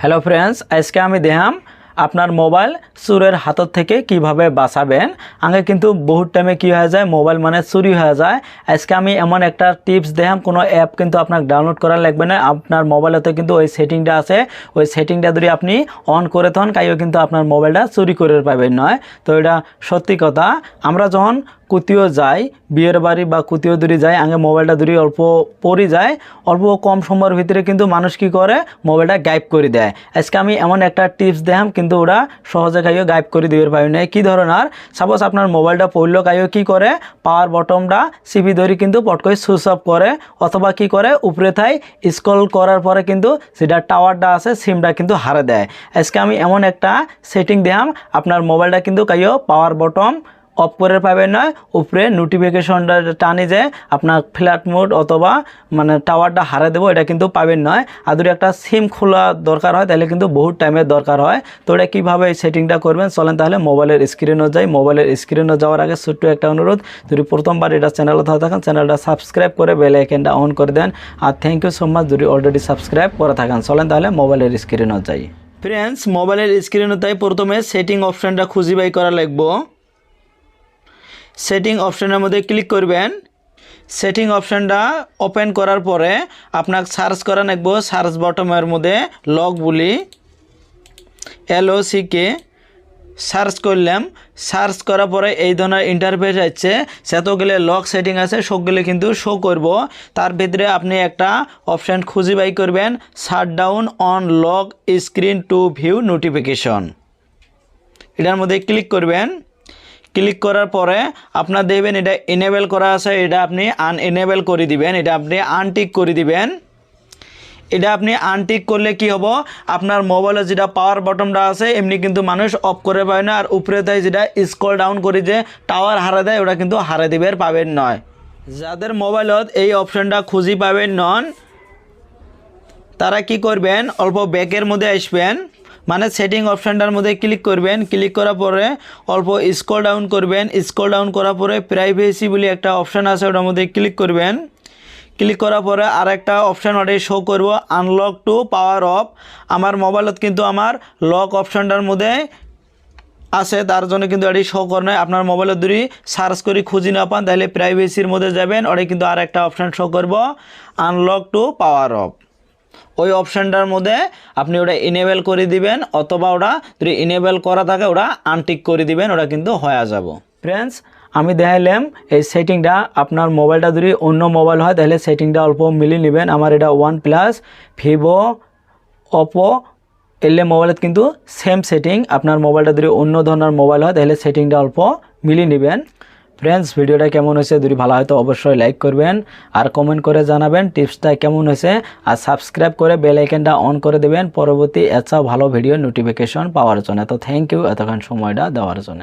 Hello friends, আজকে আমি দেখাম আপনার মোবাইল চোরের হাতত থেকে কিভাবে বাঁচাবেন। আগে কিন্তু বহুত টাইমে কি হয়ে যায়, মোবাইল মানে চুরি হয়ে যায়। আজকে আমি এমন একটা টিপস দেখাম, কোনো অ্যাপ কিন্তু আপনার ডাউনলোড করা লাগবে না। আপনার মোবাইলেতে কিন্তু ওই সেটিংটা আছে, ওই সেটিংটা যদি আপনি অন করে তখন কাইও কিন্তু আপনার মোবাইলটা চুরি করে পাবেন নয়। তো এটা সত্যি কথা। আমরা যখন কুতিও যাই, বিয়ের বাড়ি বা কুতিও দূরে যাই, আগে মোবাইলটা দূরে অল্প পড়ে যায়, অল্প কম সময়ের ভিতরে কিন্তু মানুষ কি করে, মোবাইলটা গায়েব করে দেয়। আজকে আমি এমন একটা টিপস দেখাম, কিন্তু ওরা সহজে কাইও গায়েব করে দিতে পারি না। কী ধরনের, সাপোজ আপনার মোবাইলটা পড়লো, কাইও কি করে, পাওয়ার বটনটা চিপি ধরে কিন্তু পট করে সুইচ অফ করে, অথবা কি করে উপরে থাই স্ক্রল করার পরে কিন্তু যেটা টাওয়ারটা আছে সিমটা কিন্তু হারে দেয়। আজকে আমি এমন একটা সেটিং দেখাম, আপনার মোবাইলটা কিন্তু কাইও পাওয়ার বটন অফ করে পাবেন নয়, উপরে নোটিফিকেশনটা টানি যে আপনার ফ্ল্যাট মোড অথবা মানে টাওয়ারটা হারে দেবো, এটা কিন্তু পাবেন নয়। আর যদি একটা সিম খোলা দরকার হয় তাহলে কিন্তু বহুত টাইমের দরকার হয়। তো এটা কীভাবে এই সেটিংটা করবেন চলেন তাহলে মোবাইলের স্ক্রিনও যাই। মোবাইলের স্ক্রিনও যাওয়ার আগে ছোট্ট একটা অনুরোধ, যদি প্রথমবার এটা চ্যানেলে থাকেন চ্যানেলটা সাবস্ক্রাইব করে বেল আইকনটা অন করে দেন। আর থ্যাংক ইউ সো মাচ যদি অলরেডি সাবস্ক্রাইব করে থাকেন। চলেন তাহলে মোবাইলের স্ক্রিনও যাই। ফ্রেন্ডস, মোবাইলের স্ক্রিনও তাই প্রথমে সেটিং অপশানটা খুঁজে বাই করা লাগবো। সেটিং অপশানের মধ্যে ক্লিক করবেন। সেটিং অপশানটা ওপেন করার পরে আপনাকে সার্চ করা লাগবো, সার্চ বটমের মধ্যে লক বলি LOCK সার্চ করলাম। সার্চ করার পরে এই ধরনের ইন্টারফেস আসছে, সেতগুলো লক সেটিং আছে সবগুলো কিন্তু শো করব। তার ভিতরে আপনি একটা অপশান খুঁজে বাই করবেন, shut down on lock screen two view notification. এটার মধ্যে ক্লিক করবেন। ক্লিক করার পরে আপনার দেখবেন এটা এনেবেল করা আছে, এটা আপনি আনএনেবেল করে দিবেন, এটা আপনি আনটিক করে দিবেন। এটা আপনি আনটিক করলে কি হবে, আপনার মোবাইলে যেটা পাওয়ার বটনটা আছে এমনি কিন্তু মানুষ অফ করে পায় না, আর উপরে তাই যেটা স্ক্রল ডাউন করে যে টাওয়ার হারা দেয় ওটা কিন্তু হারা দিবের পাবেন নয়। যাদের মোবাইলত এই অপশানটা খুঁজি পাবেন নন, তারা কি করবেন, অল্প ব্যাকের মধ্যে আসবেন, মানে সেটিং অপশানটার মধ্যে ক্লিক করবেন। ক্লিক করার পরে অল্প স্ক্রল ডাউন করবেন। স্ক্রল ডাউন করার পরে প্রাইভেসি বলে একটা অপশান আছে, ওটার মধ্যে ক্লিক করবেন। ক্লিক করার পরে আর একটা অপশান ওটাই শো করব, আনলক টু পাওয়ার অফ। আমার মোবাইলত কিন্তু আমার লক অপশানটার মধ্যে আছে, তার জন্য কিন্তু এটি শো করে নয়। আপনার মোবাইলের যদি সার্চ করে খুঁজি না পান তাহলে প্রাইভেসির মধ্যে যাবেন, ওটাই কিন্তু আর একটা অপশান শো করব, আনলক টু পাওয়ার অফ। ওই অপশানটার মধ্যে আপনি ওটা ইনেবল করে দিবেন, অথবা ওটা যদি ইনেবল করা থাকে ওটা আনটিক করে দিবেন, ওটা কিন্তু হয়ে যাব। ফ্রেন্ডস, আমি দেখাইলাম এই সেটিংটা। আপনার মোবাইলটা যদি অন্য মোবাইল হয় তাহলে সেটিংটা অল্প মিলিয়ে নেবেন। আমার এটা OnePlus, ভিভো, ওপো এলে মোবাইলত কিন্তু সেম সেটিং। আপনার মোবাইলটা যদি অন্য ধরনের মোবাইল হয় তাহলে সেটিংটা অল্প মিলিয়ে নেবেন। ফ্রেন্ডস, ভিডিওটা কেমন হয়েছে যদি ভালো হয় তো অবশ্যই লাইক করবেন আর কমেন্ট করে জানাবেন টিপসটা কেমন হয়েছে, আর সাবস্ক্রাইব করে বেল আইকনটা অন করে দেবেন পরবর্তী এছাড়াও ভালো ভিডিও নোটিফিকেশন পাওয়ার জন্য। তো থ্যাংক ইউ এতক্ষণ সময়টা দেওয়ার জন্য।